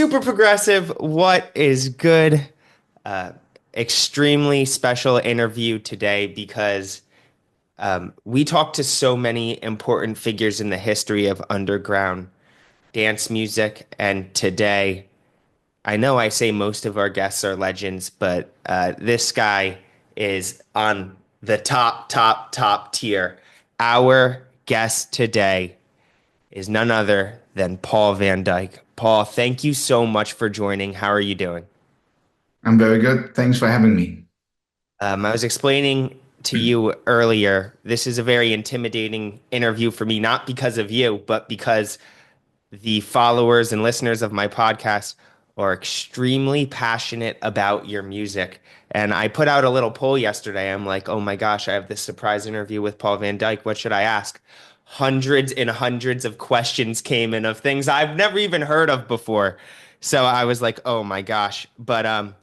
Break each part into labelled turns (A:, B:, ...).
A: Super progressive. What is good? Uh, Extremely special interview today because we talked to so many important figures in the history of underground dance music. And today, I know I say most of our guests are legends, but this guy is on the top tier. Our guest today is none other than Paul van Dyk. Paul, thank you so much for joining. How are you doing?
B: I'm very good. Thanks for having me.
A: I was explaining to you earlier, this is a very intimidating interview for me, not because of you, but because the followers and listeners of my podcast are extremely passionate about your music. And I put out a little poll yesterday. I'm like, oh my gosh, I have this surprise interview with Paul van Dyk. What should I ask? Hundreds and hundreds of questions came in of things I've never even heard of before. So I was like, oh my gosh. But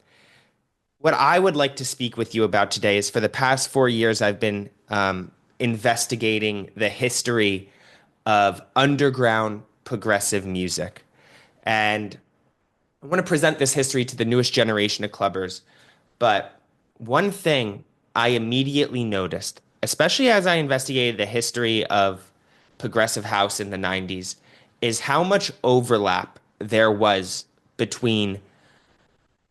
A: what I would like to speak with you about today is for the past 4 years, I've been investigating the history of underground progressive music. And I want to present this history to the newest generation of clubbers. But one thing I immediately noticed, especially as I investigated the history of progressive house in the 90s, is how much overlap there was between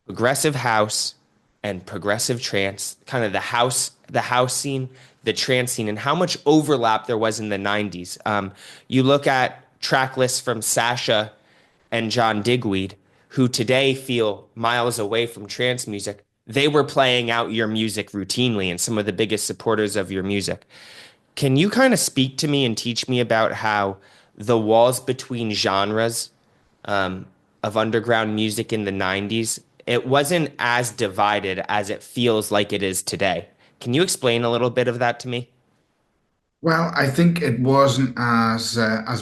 A: progressive house and progressive trance, kind of the house scene, the trance scene, and how much overlap there was in the 90s. You look at track lists from Sasha and John Digweed, who today feel miles away from trance music. They were playing out your music routinely and some of the biggest supporters of your music. Can you kind of speak to me and teach me about how the walls between genres of underground music in the 90s, it wasn't as divided as it feels like it is today? Can you explain a little bit of that to me?
B: Well, I think it wasn't as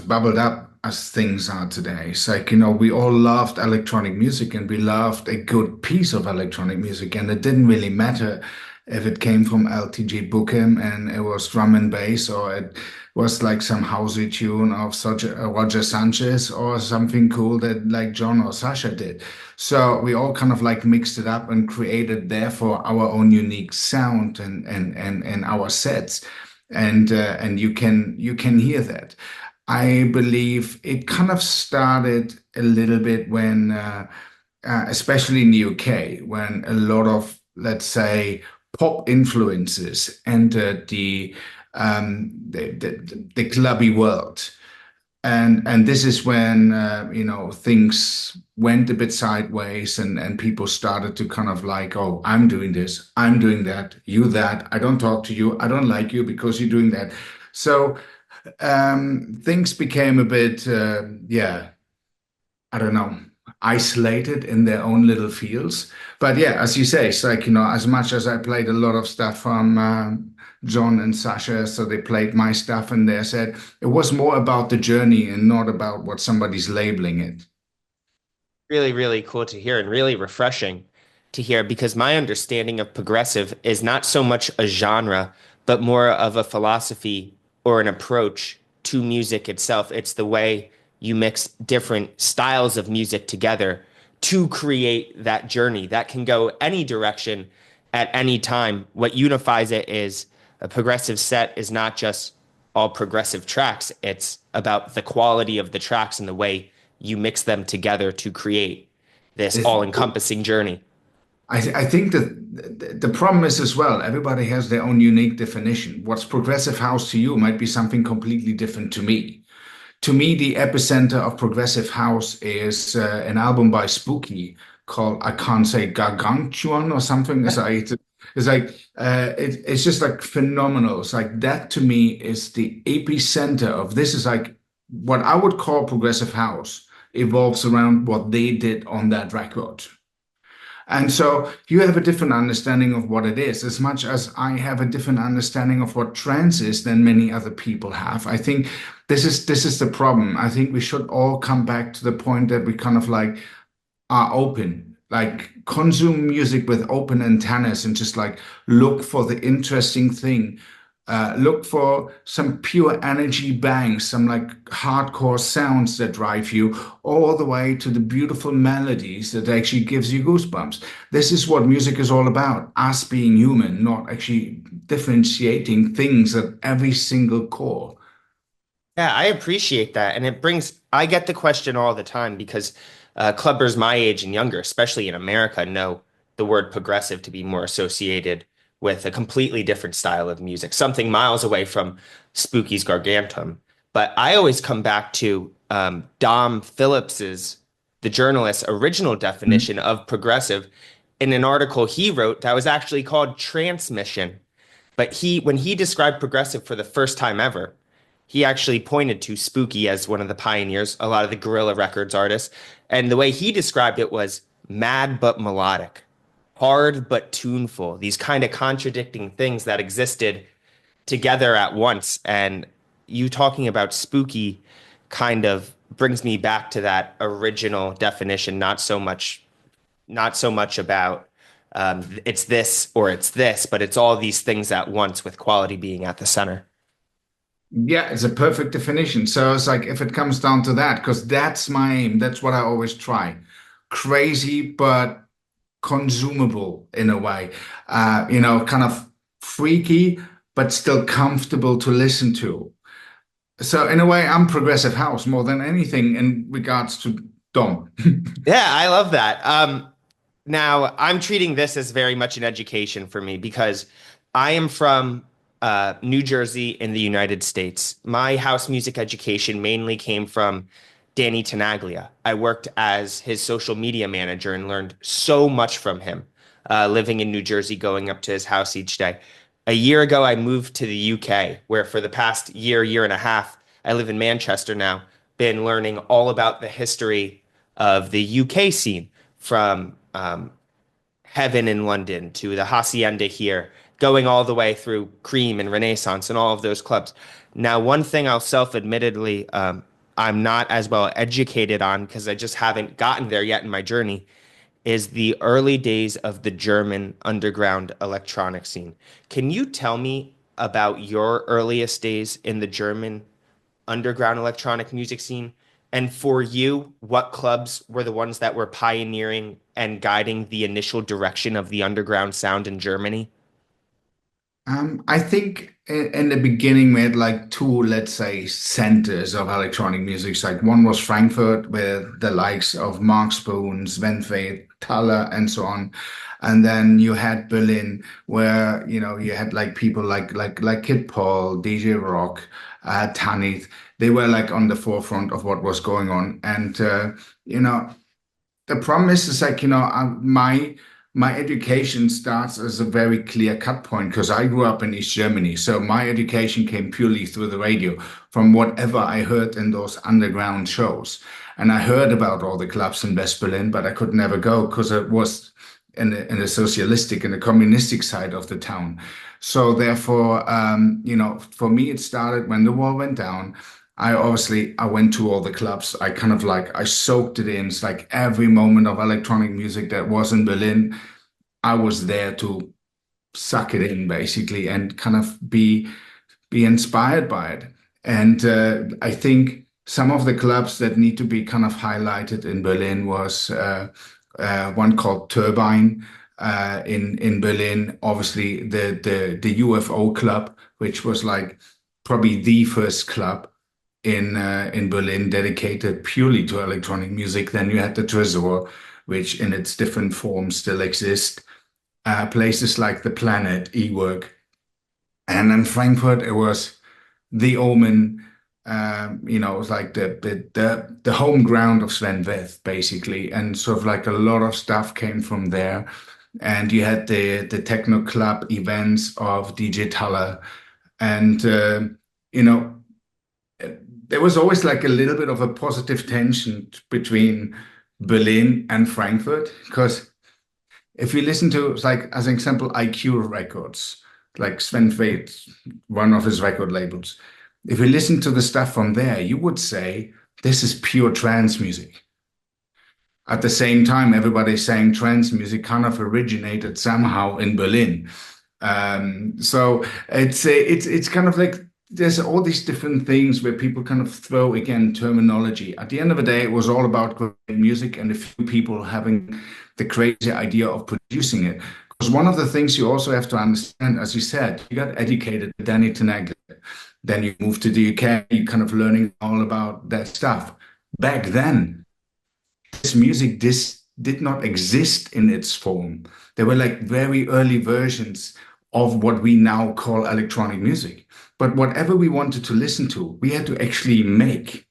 B: bubbled up as things are today. It's like, we all loved electronic music and we loved a good piece of electronic music, and it didn't really matter if it came from LTG Bookham and it was drum and bass, or it was like some housey tune of such Roger Sanchez, or something cool that like John or Sasha did. So we all kind of like mixed it up and created therefore our own unique sound and our sets. And you can hear that. I believe it kind of started a little bit when, especially in the UK, when a lot of, let's say, pop influences entered the clubby world. And this is when things went a bit sideways, and people started to kind of like, oh, I'm doing this, I'm doing that, you that, I don't talk to you, I don't like you because you're doing that. So things became a bit, yeah, I don't know, isolated in their own little fields. But yeah, as you say, it's like, as much as I played a lot of stuff from John and Sasha, so they played my stuff, and they said it was more about the journey and not about what somebody's labeling it.
A: Really, really cool to hear and really refreshing to hear because my understanding of progressive is not so much a genre, but more of a philosophy or an approach to music itself. It's the way you mix different styles of music together to create that journey that can go any direction at any time. What unifies it is a progressive set is not just all progressive tracks, it's about the quality of the tracks and the way you mix them together to create this
B: It's,
A: all-encompassing journey.
B: I think that the problem is as well, everybody has their own unique definition. What's progressive house to you might be something completely different to me. To me, the epicenter of progressive house is an album by Spooky called, I can't say, Gargantuan or something. It's just like phenomenal. It's like that to me is the epicenter of this. Is like what I would call progressive house evolves around what they did on that record. And so you have a different understanding of what it is, as much as I have a different understanding of what trance is than many other people have. I think this is the problem. I think we should all come back to the point that we kind of like are open, like consume music with open antennas and just like look for the interesting thing Look for some pure energy bangs, some like hardcore sounds that drive you all the way to the beautiful melodies that actually gives you goosebumps. This is what music is all about, us being human, not actually differentiating things at every single core.
A: Yeah, I appreciate that. And I get the question all the time because clubbers my age and younger, especially in America, know the word progressive to be more associated with a completely different style of music, something miles away from Spooky's Gargantum. But I always come back to Dom Phillips's, the journalist's original definition of progressive in an article he wrote that was actually called Transmission. But when he described progressive for the first time ever, he actually pointed to Spooky as one of the pioneers, a lot of the Guerrilla Records artists. And the way he described it was mad but melodic, hard but tuneful, these kind of contradicting things that existed together at once. And you talking about Spooky kind of brings me back to that original definition, not so much about it's this or it's this, but it's all these things at once with quality being at the center.
B: Yeah, it's a perfect definition. So it's like if it comes down to that, because that's my aim, that's what I always try. Crazy, but consumable in a way. Kind of freaky, but still comfortable to listen to. So in a way, I'm progressive house more than anything in regards to Dom.
A: Yeah, I love that. Now, I'm treating this as very much an education for me because I am from New Jersey in the United States. My house music education mainly came from Danny Tenaglia. I worked as his social media manager and learned so much from him, living in New Jersey, going up to his house each day. A year ago, I moved to the UK, where for the past year and a half, I live in Manchester now, been learning all about the history of the UK scene from Heaven in London to the Hacienda here, going all the way through Cream and Renaissance and all of those clubs. Now, one thing I'll self-admittedly, I'm not as well educated on because I just haven't gotten there yet in my journey, is the early days of the German underground electronic scene. Can you tell me about your earliest days in the German underground electronic music scene? And for you, what clubs were the ones that were pioneering and guiding the initial direction of the underground sound in Germany?
B: I think in the beginning we had like two, let's say, centers of electronic music. Like one was Frankfurt with the likes of Mark Spoon, Sven Väth, Thaler, and so on. And then you had Berlin, where you had like people like Kid Paul, DJ Rock, Tanith. They were like on the forefront of what was going on. And you know, the problem is like, my education starts as a very clear cut point because I grew up in East Germany. So my education came purely through the radio from whatever I heard in those underground shows. And I heard about all the clubs in West Berlin, but I could never go because it was in the socialistic and the communistic side of the town. So therefore, for me, it started when the wall went down. I went to all the clubs. I kind of like I soaked it in. It's like every moment of electronic music that was in Berlin, I was there to suck it in basically and kind of be inspired by it. And I think some of the clubs that need to be kind of highlighted in Berlin was one called Turbine in Berlin. Obviously, the UFO club, which was like probably the first club in Berlin dedicated purely to electronic music. Then you had the Tresor, which in its different forms still exist. Places like the Planet, eWork, and in Frankfurt it was the Omen. It was like the home ground of Sven Väth, basically, and sort of like a lot of stuff came from there. And you had the techno club events of DJ Thaler, and you know there was always like a little bit of a positive tension between Berlin and Frankfurt because if you listen to like as an example IQ Records, like Sven Väth, one of his record labels, if you listen to the stuff from there, you would say this is pure trance music. At the same time, everybody's saying trance music kind of originated somehow in Berlin. So it's kind of like there's all these different things where people kind of throw again terminology. At the end of the day, it was all about creating music and a few people having the crazy idea of producing it. Because one of the things you also have to understand, as you said, you got educated at Danny Tenaglia, then you moved to the UK, you kind of learning all about that stuff. Back then, this music this did not exist in its form. There were like very early versions of what we now call electronic music. But whatever we wanted to listen to, we had to actually make.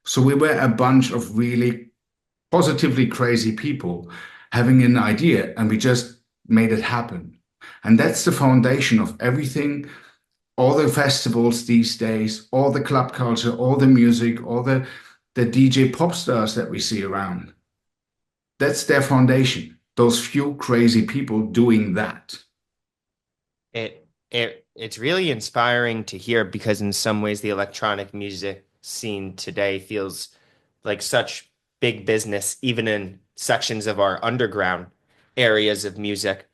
B: So we were a bunch of really positively crazy people having an idea and we just made it happen. And that's the foundation of everything, all the festivals these days, all the club culture, all the music, all the DJ pop stars that we see around. That's their foundation. Those few crazy people doing that.
A: It's really inspiring to hear because in some ways the electronic music scene today feels like such big business, even in sections of our underground areas of music.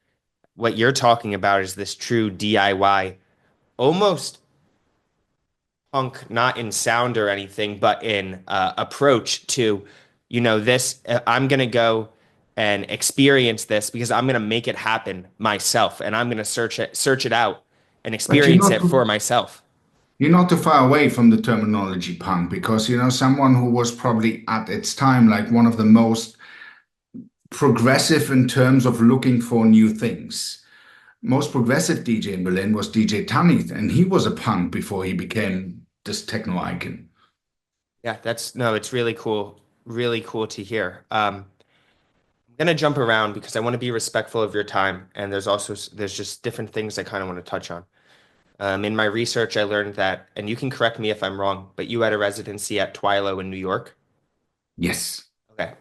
A: What you're talking about is this true DIY, almost punk, not in sound or anything, but in approach to, this. I'm gonna go and experience this because I'm gonna make it happen myself, and I'm gonna search it out, and
B: But
A: experience it for myself.
B: you're not too far away from the terminology punk because someone who was probably at its time like one of the most progressive in terms of looking for new things. Most progressive DJ in Berlin was DJ Tanith, and he was a punk before he became this techno icon.
A: Yeah, that's no, it's really cool to hear. I'm gonna jump around because I want to be respectful of your time, and there's just different things I kind of want to touch on. In my research, I learned that, and you can correct me if I'm wrong, but you had a residency at Twilo in New York.
B: Yes.
A: Okay.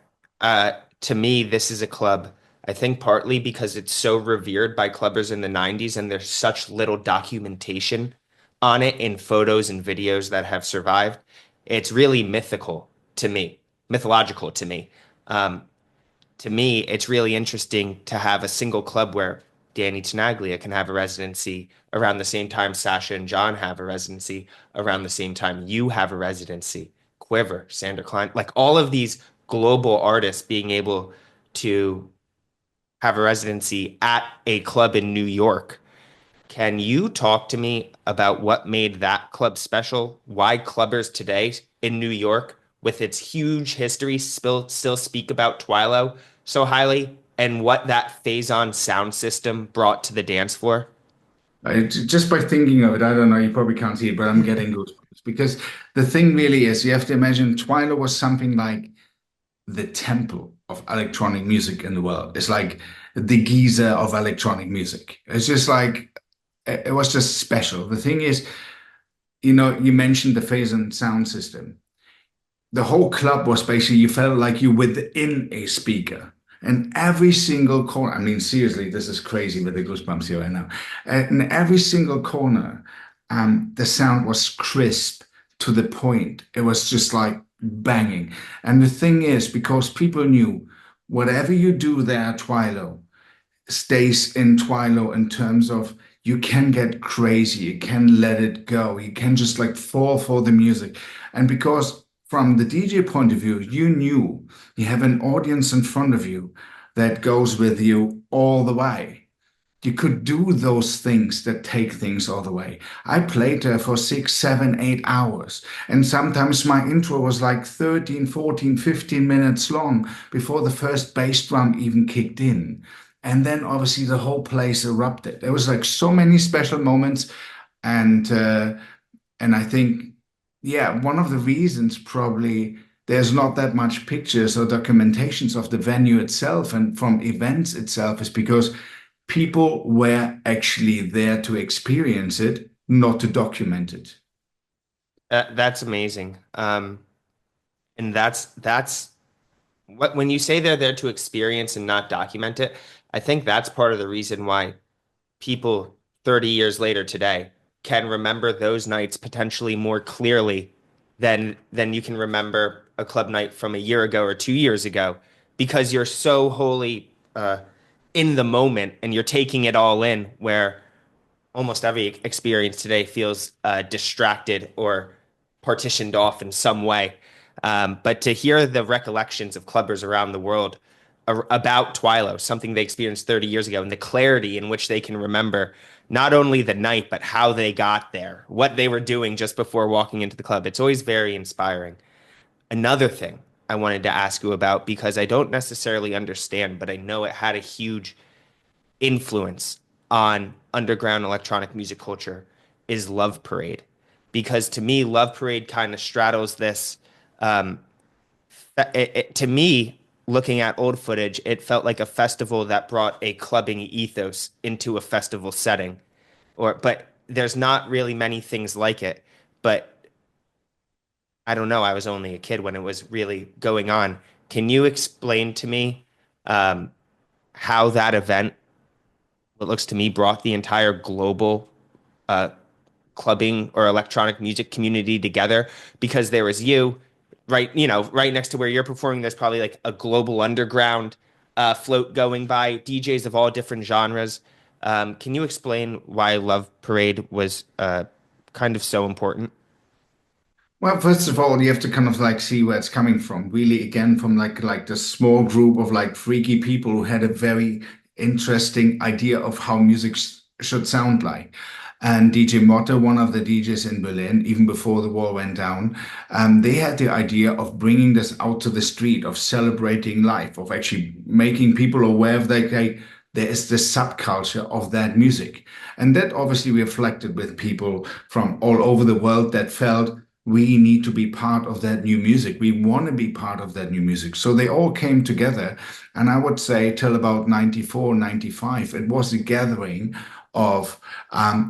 A: To me, this is a club, I think partly because it's so revered by clubbers in the 90s and there's such little documentation on it in photos and videos that have survived. It's really mythological to me. Um, to me, it's really interesting to have a single club where Danny Tenaglia can have a residency around the same time Sasha and John have a residency, around the same time you have a residency. Quiver, Sander Klein, like all of these global artists being able to have a residency at a club in New York. Can you talk to me about what made that club special? Why clubbers today in New York, with its huge history, still speak about Twilo so highly, and what that phase-on sound system brought to the dance floor?
B: Just by thinking of it, I don't know, you probably can't see it, but I'm getting goosebumps because the thing really is you have to imagine Twilo was something like the temple of electronic music in the world. It's like the Giza of electronic music. It's just like it was just special. The thing is, you mentioned the phase and sound system. The whole club was basically you felt like you within a speaker. And every single corner, I mean, seriously, this is crazy with the goosebumps here right now. In every single corner, the sound was crisp to the point. It was just like banging. And the thing is, because people knew whatever you do there at Twilo, stays in Twilo in terms of you can get crazy, you can let it go, you can just like fall for the music. And because from the DJ point of view, you knew you have an audience in front of you that goes with you all the way. You could do those things that take things all the way. I played there for 6, 7, 8 hours. And sometimes my intro was like 13, 14, 15 minutes long before the first bass drum even kicked in. And then obviously the whole place erupted. There was like so many special moments. And I think, yeah, one of the reasons probably there's not that much pictures or documentations of the venue itself and from events itself is because people were actually there to experience it, not to document it.
A: That's amazing. And that's what when you say they're there to experience and not document it, I think that's part of the reason why people 30 years later today can remember those nights potentially more clearly than you can remember a club night from a year ago or 2 years ago because you're so wholly in the moment and you're taking it all in, where almost every experience today feels distracted or partitioned off in some way. But to hear the recollections of clubbers around the world about Twilo, something they experienced 30 years ago, and the clarity in which they can remember not only the night, but how they got there, what they were doing just before walking into the club, it's always very inspiring. Another thing I wanted to ask you about, because I don't necessarily understand, but I know it had a huge influence on underground electronic music culture, is Love Parade. Because to me, Love Parade kind of straddles this. Um, to me, looking at old footage, it felt like a festival that brought a clubbing ethos into a festival setting. But there's not really many things like it. But I don't know. I was only a kid when it was really going on. Can you explain to me um, how that event, what looks to me, brought the entire global uh, clubbing or electronic music community together? Because there was you, right, right next to where you're performing. There's probably like a global underground float going by, DJs of all different genres. Can you explain why Love Parade was kind of so important?
B: Well, first of all, you have to kind of like see where it's coming from. Really, again, from like the small group of like freaky people who had a very interesting idea of how music should sound like. And DJ Motte, one of the DJs in Berlin, even before the wall went down, they had the idea of bringing this out to the street, of celebrating life, of actually making people aware of that, like, there is this subculture of that music. And that obviously reflected with people from all over the world that felt we need to be part of that new music. We want to be part of that new music. So they all came together. And I would say till about 94, 95, it was a gathering of,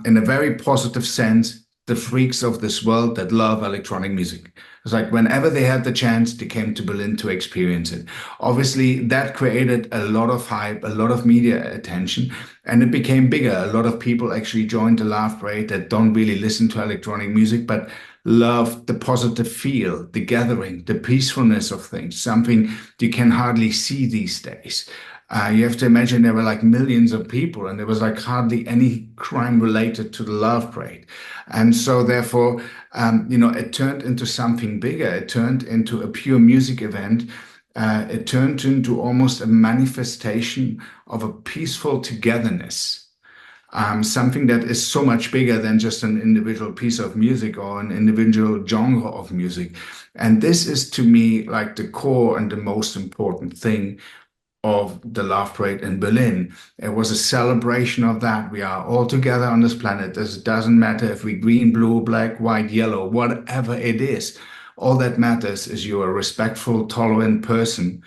B: in a very positive sense, the freaks of this world that love electronic music. It's like whenever they had the chance, they came to Berlin to experience it. Obviously, that created a lot of hype, a lot of media attention, and it became bigger. A lot of people actually joined the Laugh Parade that don't really listen to electronic music, but love the positive feel, the gathering, the peacefulness of things, something you can hardly see these days. You have to imagine there were like millions of people, and there was like hardly any crime related to the Love Parade. And so, therefore, it turned into something bigger. It turned into a pure music event. It turned into almost a manifestation of a peaceful togetherness, something that is so much bigger than just an individual piece of music or an individual genre of music. And this is to me like the core and the most important thing of the Love Parade in Berlin. It was a celebration of that. We are all together on this planet. It doesn't matter if we green, blue, black, white, yellow, whatever it is. All that matters is you're a respectful, tolerant person.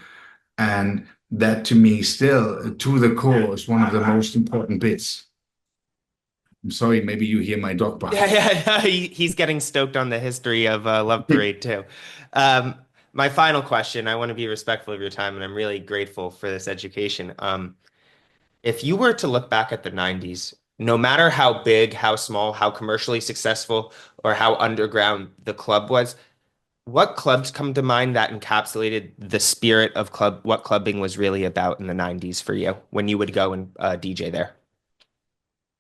B: And that to me still, to the core, is one of the most important bits. I'm sorry, maybe you hear my dog
A: Yeah,
B: barking.
A: yeah, he's getting stoked on the history of Love Parade too. Um, my final question, I want to be respectful of your time, and I'm really grateful for this education. If you were to look back at the 90s, no matter how big, how small, how commercially successful, or how underground the club was, what clubs come to mind that encapsulated the spirit of what clubbing was really about in the 90s for you when you would go and DJ there?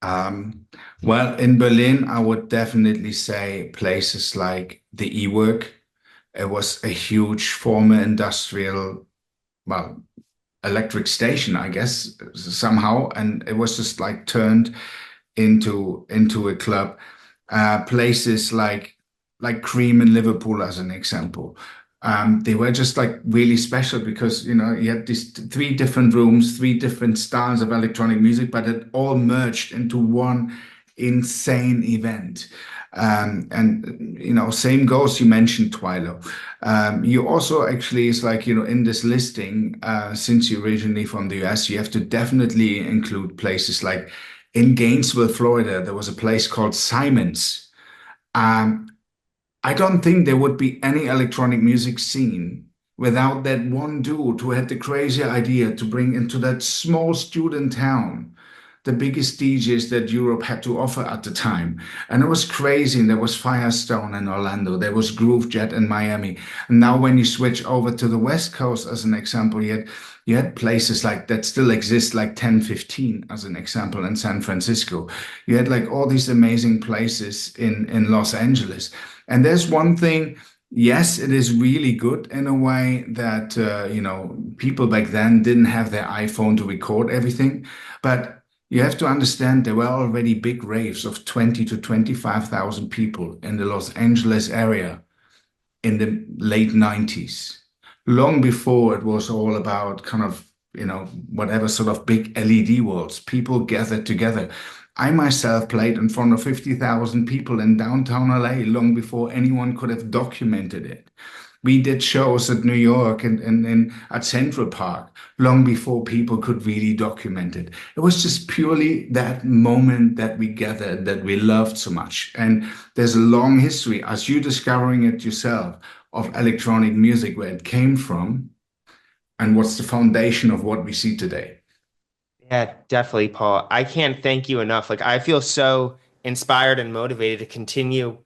B: Um, well, in Berlin, I would definitely say places like the E-Work. It was a huge former industrial, well, electric station, I guess, somehow, and it was just like turned into a club. Places like Cream in Liverpool, as an example. They were just like really special because you had these three different rooms, three different styles of electronic music, but it all merged into one insane event. And same goes. You mentioned Twilo. You also actually, it's like, in this listing, since you're originally from the US, you have to definitely include places like in Gainesville, Florida, there was a place called Simon's. Um, I don't think there would be any electronic music scene without that one dude who had the crazy idea to bring into that small student town the biggest DJs that Europe had to offer at the time. And it was crazy. And there was Firestone in Orlando, there was Groove Jet in Miami. And now when you switch over to the West Coast, as an example, you had places like that still exist, like 1015, as an example, in San Francisco. You had like all these amazing places in Los Angeles. And there's one thing. Yes, it is really good in a way that people back then didn't have their iPhone to record everything, but you have to understand there were already big raves of 20 to 25,000 people in the Los Angeles area in the late 90s, long before it was all about kind of, whatever sort of big LED walls. People gathered together. I myself played in front of 50,000 people in downtown LA long before anyone could have documented it. We did shows at New York and at Central Park long before people could really document it. It was just purely that moment that we gathered that we loved so much. And there's a long history, as you discovering it yourself, of electronic music, where it came from and what's the foundation of what we see today.
A: Yeah, definitely, Paul. I can't thank you enough. Like, I feel so inspired and motivated to continue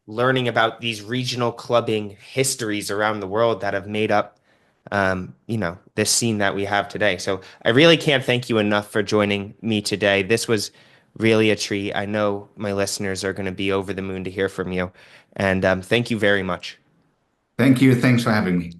A: learning about these regional clubbing histories around the world that have made up, this scene that we have today. So I really can't thank you enough for joining me today. This was really a treat. I know my listeners are going to be over the moon to hear from you. And thank you very much.
B: Thank you. Thanks for having me.